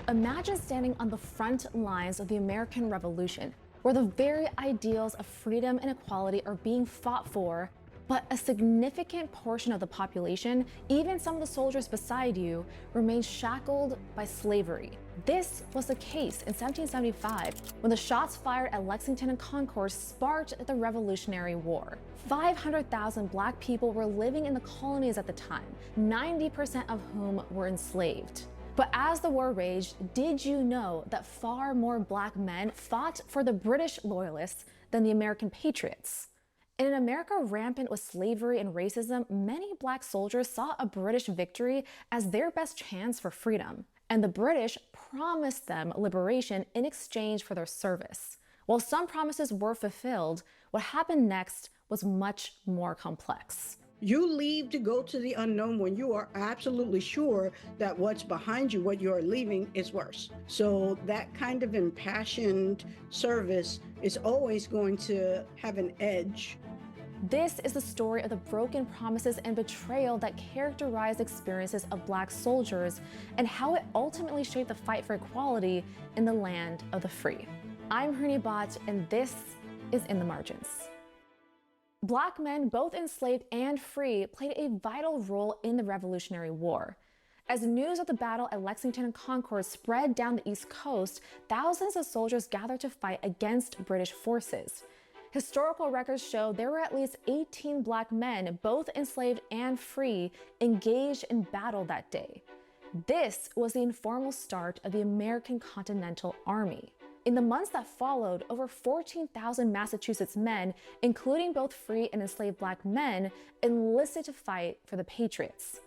Imagine standing on the front lines of the American Revolution, where the very ideals of freedom and equality are being fought for, but a significant portion of the population, even some of the soldiers beside you, remain shackled by slavery. This was the case in 1775 when the shots fired at Lexington and Concord sparked the Revolutionary War. 500,000 Black people were living in the colonies at the time, 90% of whom were enslaved. But as the war raged, did you know that far more Black men fought for the British loyalists than the American patriots? In an America rampant with slavery and racism, many Black soldiers saw a British victory as their best chance for freedom, and the British promised them liberation in exchange for their service. While some promises were fulfilled, what happened next was much more complex. You leave to go to the unknown when you are absolutely sure that what's behind you, what you're leaving, is worse. So that kind of impassioned service is always going to have an edge. This is the story of the broken promises and betrayal that characterized experiences of Black soldiers and how it ultimately shaped the fight for equality in the land of the free. I'm Hrini Bhatt, and this is In the Margins. Black men, both enslaved and free, played a vital role in the Revolutionary War. As news of the battle at Lexington and Concord spread down the East Coast, thousands of soldiers gathered to fight against British forces. Historical records show there were at least 18 Black men, both enslaved and free, engaged in battle that day. This was the informal start of the American Continental Army. In the months that followed, over 14,000 Massachusetts men, including both free and enslaved Black men, enlisted to fight for the Patriots.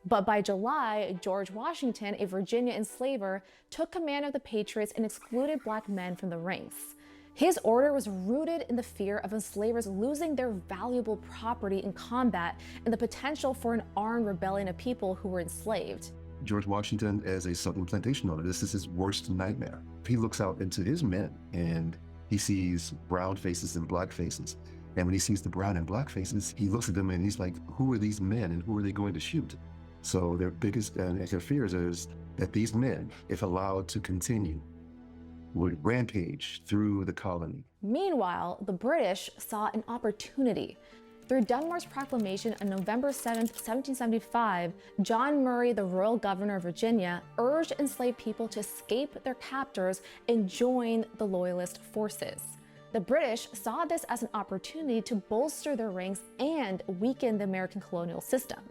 But by July, George Washington, a Virginia enslaver, took command of the Patriots and excluded Black men from the ranks. His order was rooted in the fear of enslavers losing their valuable property in combat and the potential for an armed rebellion of people who were enslaved. George Washington, as a Southern plantation owner, this is his worst nightmare. He looks out into his men and he sees brown faces and Black faces. And when he sees the brown and Black faces, he looks at them and he's like, who are these men and who are they going to shoot? So their biggest and their fears is that these men, if allowed to continue, would rampage through the colony. Meanwhile, the British saw an opportunity. Through Dunmore's proclamation on November 7, 1775, John Murray, the royal governor of Virginia, urged enslaved people to escape their captors and join the loyalist forces. The British saw this as an opportunity to bolster their ranks and weaken the American colonial system.